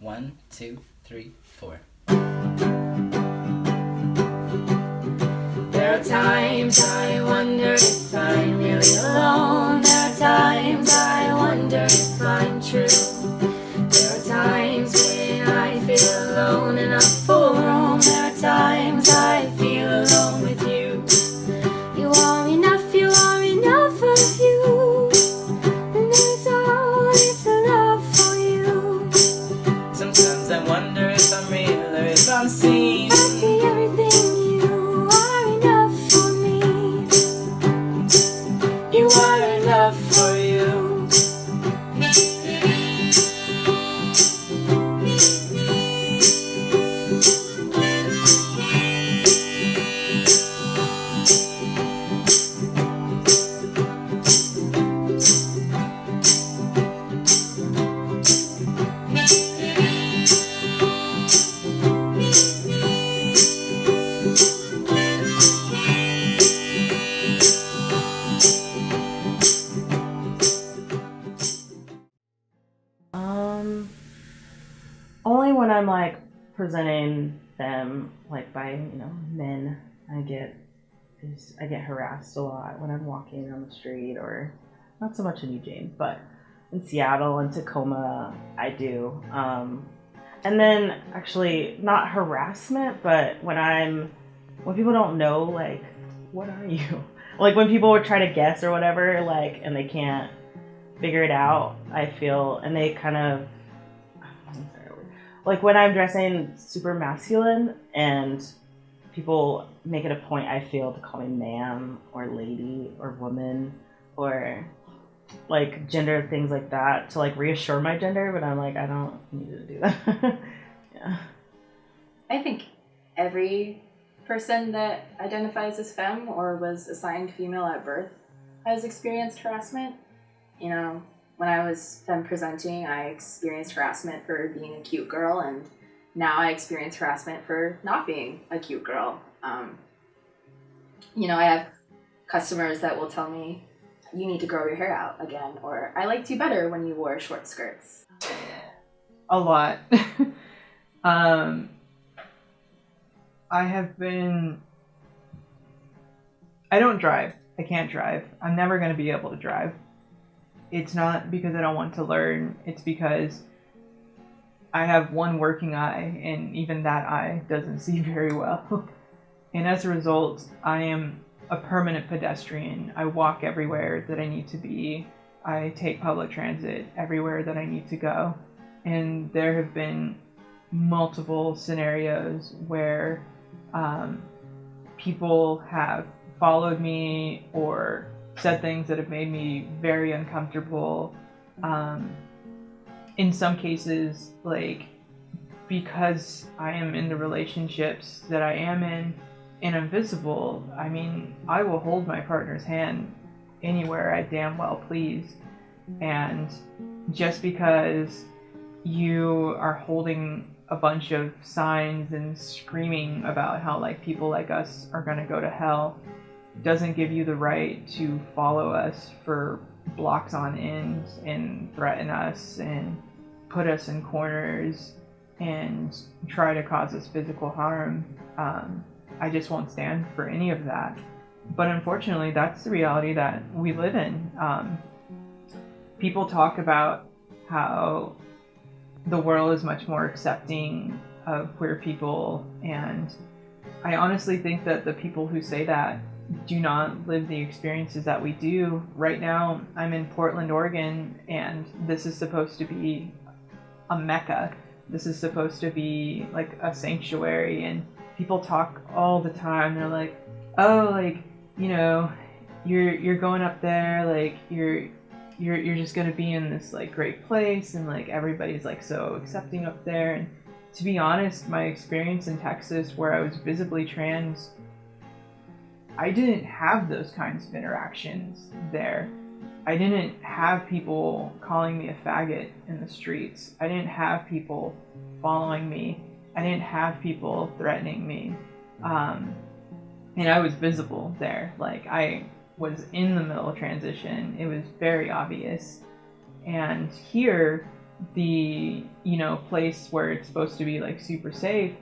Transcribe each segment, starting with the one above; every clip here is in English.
1, 2, 3, 4. There are times I wonder if I'm really alone. There are times I wonder if I'm true. There are times when I feel alone and I'm full roam. There are times I feel alone with you. You are enough of you. And there's always enough for you. Sometimes I wonder if I'm real or if I'm seen. I see everything you are enough for me. You are enough for you. Only when I'm like presenting them like by men, I get harassed a lot when I'm walking down the street, or not so much in Eugene, but in Seattle and Tacoma I do. And then actually not harassment, but when people don't know, like, what are you? Like when people would try to guess or whatever, like, and they can't figure it out, I feel, and they kind of, like when I'm dressing super masculine and people make it a point, I feel, to call me ma'am or lady or woman or like gender things like that to like reassure my gender, but I'm like, I don't need to do that. Yeah. I think every person that identifies as femme or was assigned female at birth has experienced harassment. You know, when I was femme presenting, I experienced harassment for being a cute girl, and now I experience harassment for not being a cute girl. I have customers that will tell me, you need to grow your hair out again, or I liked you better when you wore short skirts. A lot. I don't drive. I can't drive. I'm never going to be able to drive. It's not because I don't want to learn. It's because I have one working eye, and even that eye doesn't see very well. And as a result, I am a permanent pedestrian. I walk everywhere that I need to be. I take public transit everywhere that I need to go. And there have been multiple scenarios where people have followed me or said things that have made me very uncomfortable. In some cases, like, because I am in the relationships that I am in and I'm visible, I mean, I will hold my partner's hand anywhere I damn well please. And just because you are holding a bunch of signs and screaming about how like people like us are gonna go to hell doesn't give you the right to follow us for blocks on end and threaten us and put us in corners and try to cause us physical harm. I just won't stand for any of that. But unfortunately, that's the reality that we live in. People talk about how the world is much more accepting of queer people, and I honestly think that the people who say that do not live the experiences that we do. Right now, I'm in Portland, Oregon, and this is supposed to be a mecca. This is supposed to be like a sanctuary, and people talk all the time. They're like, oh, like, you know, you're going up there, like you're just gonna be in this like great place, and like everybody's like so accepting up there. And to be honest, my experience in Texas, where I was visibly trans, I didn't have those kinds of interactions there. I didn't have people calling me a faggot in the streets. I didn't have people following me. I didn't have people threatening me. And I was visible there. Like, I was in the middle of transition. It was very obvious. And here, the, you know, place where it's supposed to be like super safe,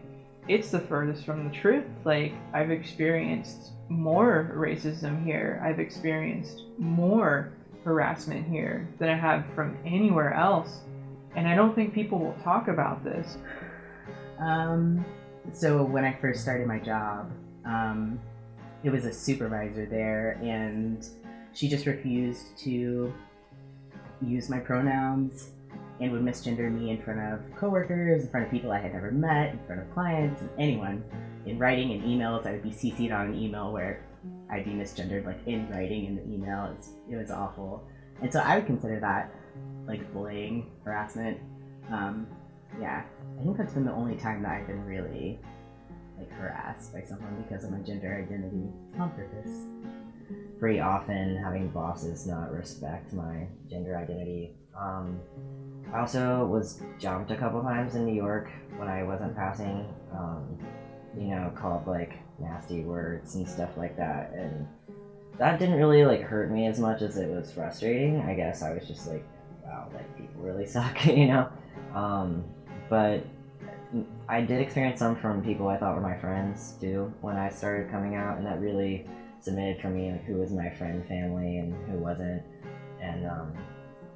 it's the furthest from the truth. Like, I've experienced more racism here. I've experienced more harassment here than I have from anywhere else. And I don't think people will talk about this. So when I first started my job, it was a supervisor there, and she just refused to use my pronouns and would misgender me in front of coworkers, in front of people I had never met, in front of clients, and anyone. In writing and emails, I would be CC'd on an email where I'd be misgendered, like in writing in the email. It was awful. And so I would consider that like bullying, harassment. Yeah, I think that's been the only time that I've been really like harassed by someone because of my gender identity on purpose. Pretty often having bosses not respect my gender identity. I also was jumped a couple times in New York when I wasn't passing, you know, called like nasty words and stuff like that, and that didn't really like hurt me as much as it was frustrating. I guess I was just like, wow, like people really suck, you know? But I did experience some from people I thought were my friends too when I started coming out, and that really cemented for me like who was my friend family and who wasn't, and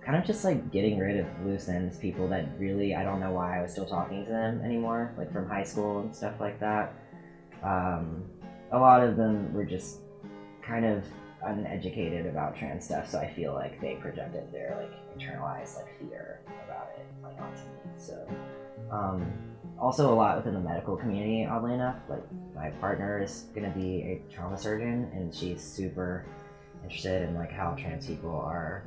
kind of just like getting rid of loose ends, people that really I don't know why I was still talking to them anymore, like from high school and stuff like that. A lot of them were just kind of uneducated about trans stuff, so I feel like they projected their like internalized like fear about it like onto me. So also a lot within the medical community, oddly enough, like my partner is gonna be a trauma surgeon, and she's super interested in like how trans people are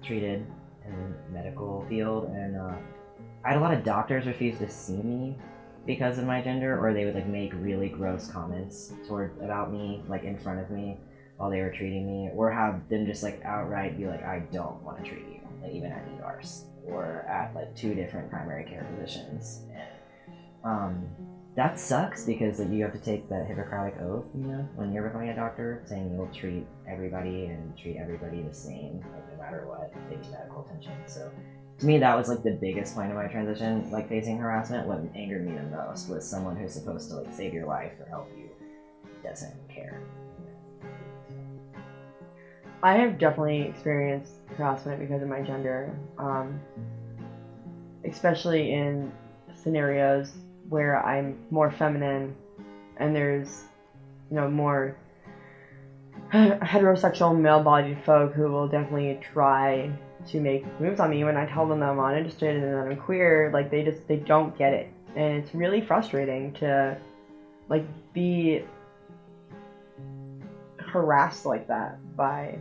treated in the medical field, and I had a lot of doctors refuse to see me because of my gender, or they would like make really gross comments about me like in front of me while they were treating me, or have them just like outright be like, I don't want to treat you, like even at ERs or at like 2 different primary care physicians. And that sucks because like you have to take that Hippocratic oath, you know, when you're becoming a doctor, saying you'll treat everybody and treat everybody the same, like no matter what, taking medical attention. So to me, that was like the biggest point of my transition, like facing harassment. What angered me the most was someone who's supposed to like save your life or help you doesn't care. I have definitely experienced harassment because of my gender, especially in scenarios where I'm more feminine and there's, you know, more heterosexual male-bodied folk who will definitely try to make moves on me when I tell them that I'm uninterested and that I'm queer. Like they don't get it, and it's really frustrating to like be harassed like that by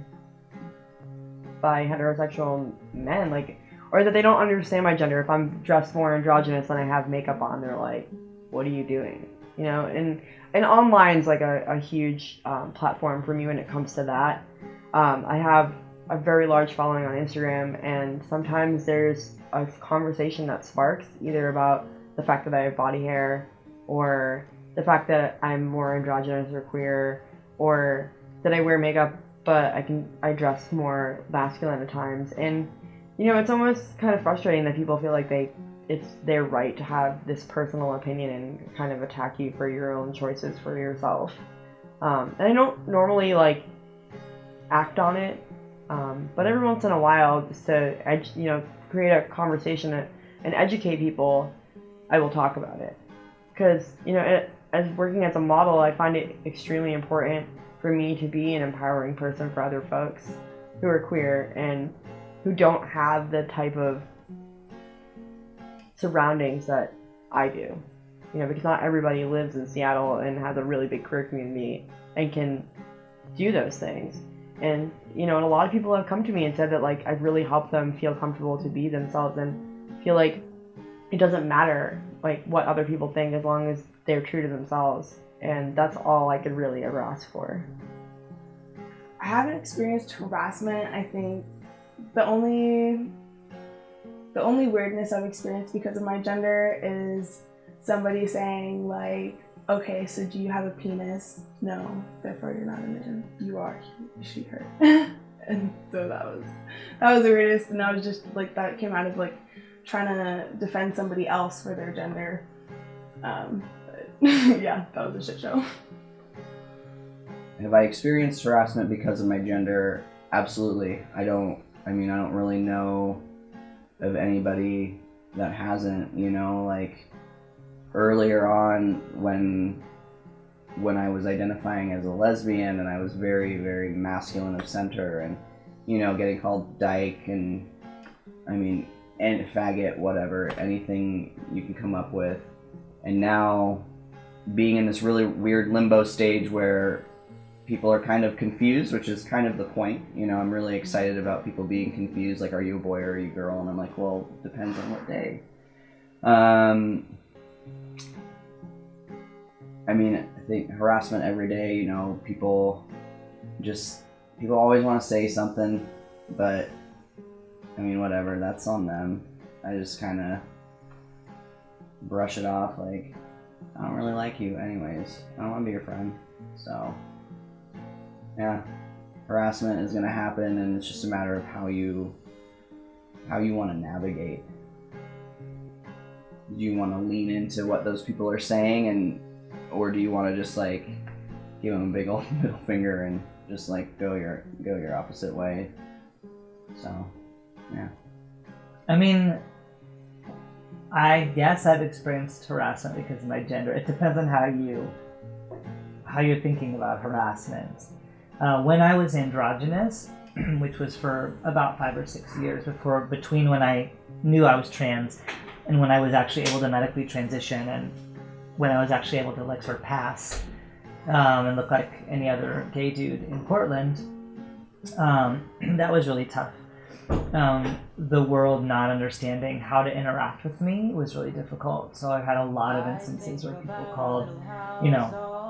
heterosexual men, like, or that they don't understand my gender. If I'm dressed more androgynous and I have makeup on, they're like, what are you doing, you know? And online's like a huge platform for me when it comes to that. I have a very large following on Instagram, and sometimes there's a conversation that sparks either about the fact that I have body hair, or the fact that I'm more androgynous or queer, or that I wear makeup but I dress more masculine at times. And you know, it's almost kind of frustrating that people feel like it's their right to have this personal opinion and kind of attack you for your own choices for yourself. And I don't normally like act on it, but every once in a while, just to create a conversation and educate people, I will talk about it. Because you know, as working as a model, I find it extremely important for me to be an empowering person for other folks who are queer and who don't have the type of surroundings that I do. You know, because not everybody lives in Seattle and has a really big queer community and can do those things. And, you know, and a lot of people have come to me and said that, like, I've really helped them feel comfortable to be themselves and feel like it doesn't matter, like, what other people think as long as they're true to themselves. And that's all I could really ever ask for. I haven't experienced harassment. I think the only weirdness I've experienced because of my gender is somebody saying like, okay, so do you have a penis? No, therefore you're not a man. You are, she, her. And so that was the weirdest, and that was just like, that came out of like trying to defend somebody else for their gender. But yeah, that was a shit show. Have I experienced harassment because of my gender? Absolutely. I don't really know of anybody that hasn't, like earlier on when I was identifying as a lesbian and I was very, very masculine of center and, getting called dyke and faggot, whatever, anything you can come up with. And now being in this really weird limbo stage where people are kind of confused, which is kind of the point. I'm really excited about people being confused, like, are you a boy or are you a girl? And I'm like, well, depends on what day. I think harassment every day, people always want to say something, but whatever, that's on them. I just kind of brush it off, like, I don't really like you anyways. I don't want to be your friend. So, yeah, harassment is going to happen, and it's just a matter of how you want to navigate. Do you want to lean into what those people are saying, or do you want to just like give them a big old middle finger and just like go your opposite way? So, yeah. I guess I've experienced harassment because of my gender. It depends on how you're thinking about harassment. When I was androgynous, which was for about 5 or 6 years between when I knew I was trans and when I was actually able to medically transition and when I was actually able to like sort of pass and look like any other gay dude in Portland, that was really tough. The world not understanding how to interact with me was really difficult. So I've had a lot of instances where people called,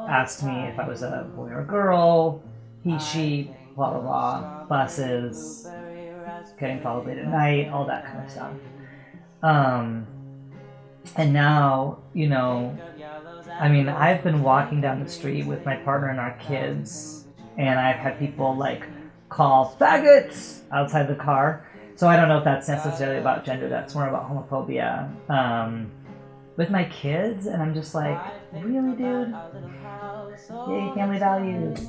asked me if I was a boy or a girl, he, she, blah, blah, blah, buses, getting followed late at night, all that kind of stuff. And now, I've been walking down the street with my partner and our kids, and I've had people like call faggots outside the car. So I don't know if that's necessarily about gender, that's more about homophobia. With my kids, and I'm just like, really, dude? Yay, family values.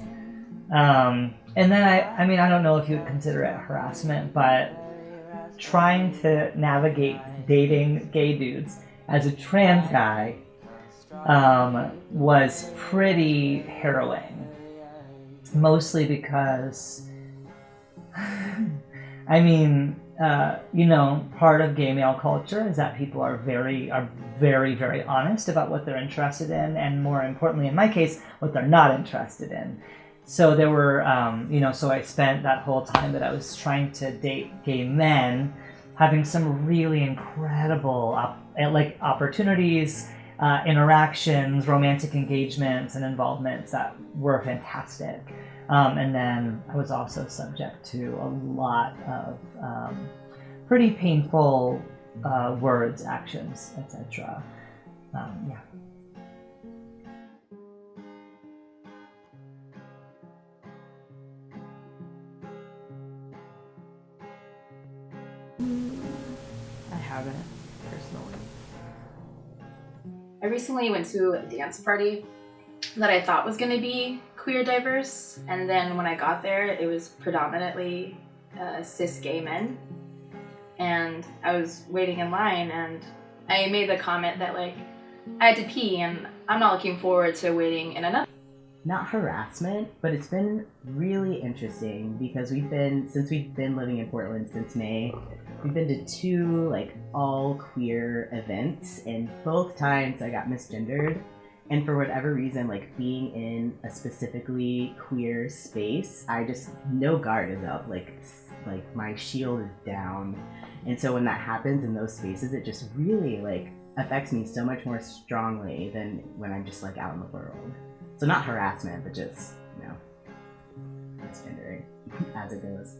And then I don't know if you would consider it harassment, but trying to navigate dating gay dudes as a trans guy was pretty harrowing. Mostly because, part of gay male culture is that people are very, very honest about what they're interested in, and more importantly, in my case, what they're not interested in. So there were, so I spent that whole time that I was trying to date gay men, having some really incredible opportunities, interactions, romantic engagements, and involvements that were fantastic. And then I was also subject to a lot of pretty painful words, actions, etc. Yeah. I haven't, personally. I recently went to a dance party that I thought was going to be queer diverse, and then when I got there, it was predominantly cis gay men. And I was waiting in line, and I made the comment that like I had to pee, and I'm not looking forward to waiting in another. Not harassment, but it's been really interesting because since we've been living in Portland since May, we've been to 2 like all queer events, and both times I got misgendered. And for whatever reason, like being in a specifically queer space, no guard is up, like my shield is down. And so when that happens in those spaces, it just really like affects me so much more strongly than when I'm just like out in the world. So not harassment, but just, misgendering as it goes.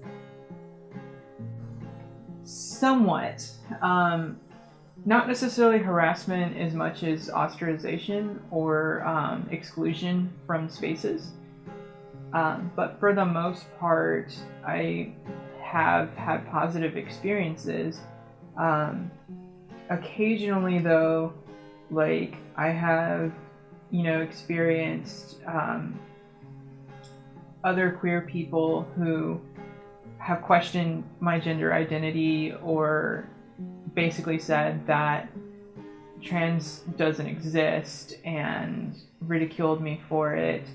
Somewhat. Not necessarily harassment as much as ostracization or exclusion from spaces. But for the most part, I have had positive experiences. Occasionally, though, like I have, experienced other queer people who have questioned my gender identity or basically said that trans doesn't exist and ridiculed me for it,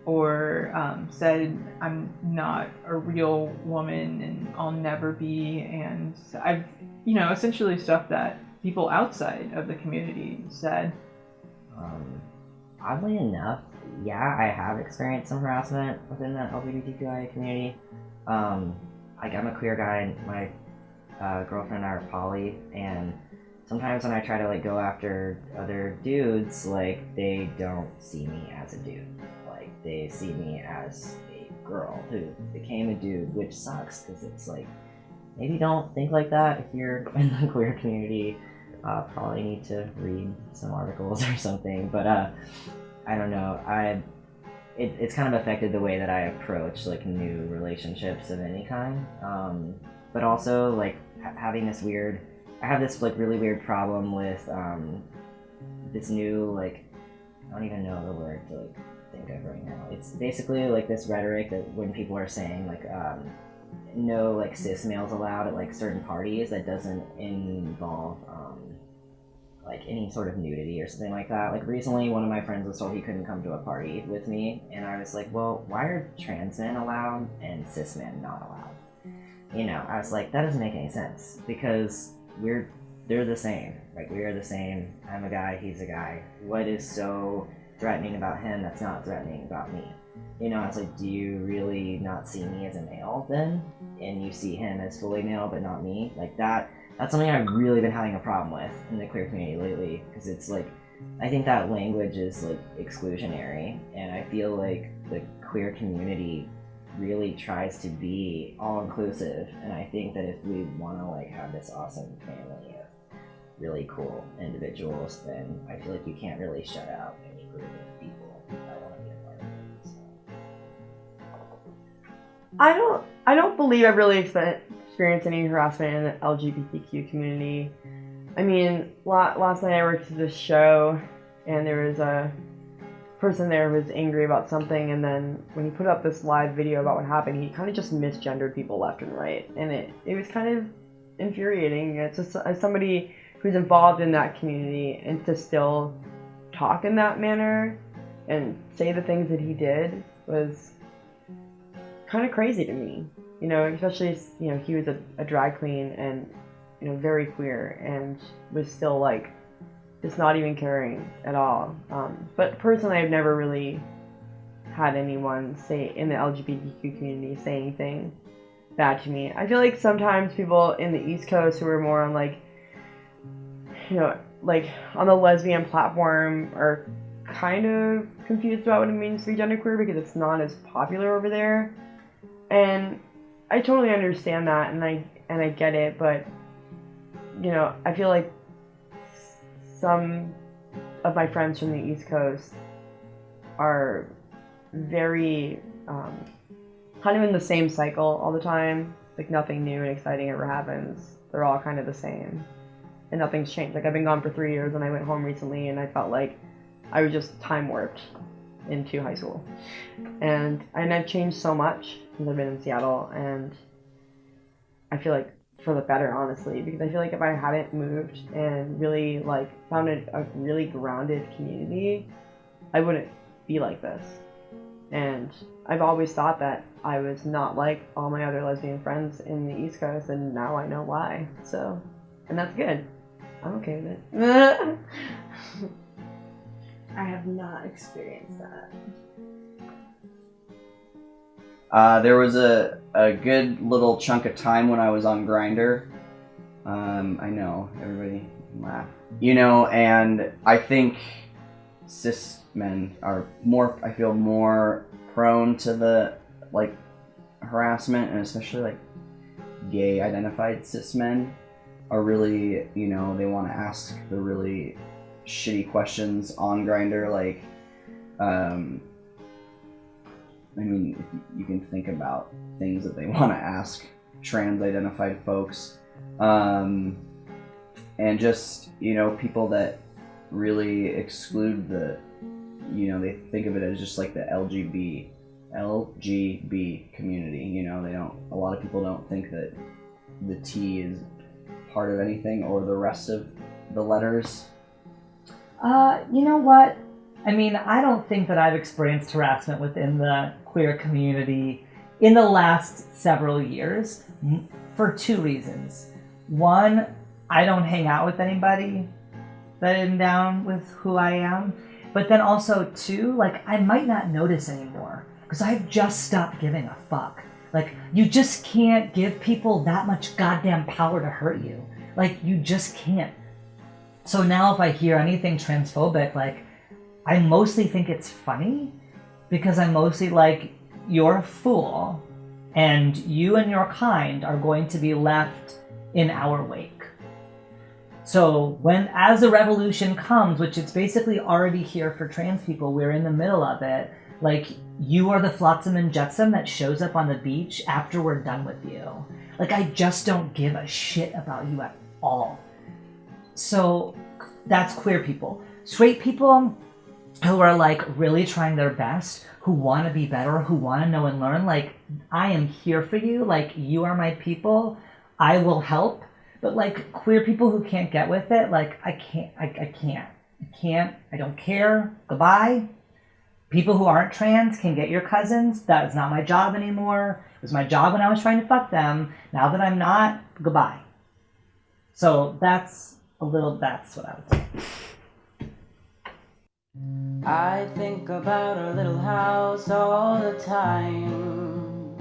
or said I'm not a real woman and I'll never be. And I've, essentially stuff that people outside of the community said. Oddly enough, yeah, I have experienced some harassment within the LGBTQIA community. Like, I'm a queer guy, and my girlfriend and I are poly, and sometimes when I try to, like, go after other dudes, like, they don't see me as a dude. Like, they see me as a girl who became a dude, which sucks, because it's like, maybe don't think like that if you're in the queer community. Probably need to read some articles or something, but I don't know. It's kind of affected the way that I approach like new relationships of any kind. But also like having this weird, I have this like really weird problem with this new like, I don't even know the word to like think of right now. It's basically like this rhetoric that when people are saying like no like cis males allowed at like certain parties that doesn't involve like any sort of nudity or something like that. Like recently one of my friends was told he couldn't come to a party with me, and I was like, well, why are trans men allowed and cis men not allowed? I was like, that doesn't make any sense, because they're the same. Like, we are the same. I'm a guy, he's a guy. What is so threatening about him that's not threatening about me? I was like, do you really not see me as a male then? And you see him as fully male but not me? Like that's something I've really been having a problem with in the queer community lately, because it's like, I think that language is like exclusionary, and I feel like the queer community really tries to be all-inclusive, and I think that if we want to like have this awesome family of really cool individuals, then I feel like you can't really shut out any group of people that want to be a part of it. So. I don't believe I've really experienced any harassment in the LGBTQ community. I mean, last night I worked at this show, and there was a person there who was angry about something, and then when he put up this live video about what happened, he kind of just misgendered people left and right, and it was kind of infuriating. It's just, as somebody who's involved in that community, and to still talk in that manner and say the things that he did was kind of crazy to me. Especially, he was a drag queen and, very queer, and was still, like, just not even caring at all. But personally, I've never really had anyone say, in the LGBTQ community, say anything bad to me. I feel like sometimes people in the East Coast who are more on, like, like, on the lesbian platform are kind of confused about what it means to be genderqueer, because it's not as popular over there. And I totally understand that, and I get it, but I feel like some of my friends from the East Coast are very kind of in the same cycle all the time. Like, nothing new and exciting ever happens. They're all kind of the same, and nothing's changed. Like, I've been gone for 3 years, and I went home recently, and I felt like I was just time warped into high school, and I've changed so much since I've been in Seattle, and I feel like for the better, honestly, because I feel like if I hadn't moved and really like found a really grounded community, I wouldn't be like this. And I've always thought that I was not like all my other lesbian friends in the East Coast, and now I know why. So, and that's good. I'm okay with it. I have not experienced that. There was a good little chunk of time when I was on Grindr. I know, everybody laugh. And I think cis men are I feel more prone to the, like, harassment, and especially, like, gay identified cis men are really, they want to ask the really shitty questions on Grindr, like, I mean, if you can think about things that they want to ask trans-identified folks, and just, people that really exclude the, they think of it as just like the LGB community. A lot of people don't think that the T is part of anything or the rest of the letters. You know what? I mean, I don't think that I've experienced harassment within the queer community in the last several years for two reasons. One, I don't hang out with anybody that isn't down with who I am. But then also, two, I might not notice anymore because I've just stopped giving a fuck. You just can't give people that much goddamn power to hurt you. You just can't. So now if I hear anything transphobic, I mostly think it's funny because I'm mostly you're a fool and you and your kind are going to be left in our wake. So as the revolution comes, which it's basically already here for trans people, we're in the middle of it, you are the flotsam and jetsam that shows up on the beach after we're done with you. I just don't give a shit about you at all. So that's queer people. Straight people who are really trying their best, who want to be better, who want to know and learn, I am here for you, you are my people, I will help. But queer people who can't get with it, I can't, I don't care, goodbye. People who aren't trans can get your cousins, that is not my job anymore. It was my job when I was trying to fuck them. Now that I'm not, goodbye. So that's what I would say. I think about our little house all the time.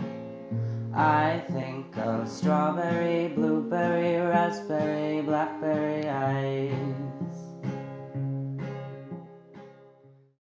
I think of strawberry, blueberry, raspberry, blackberry. I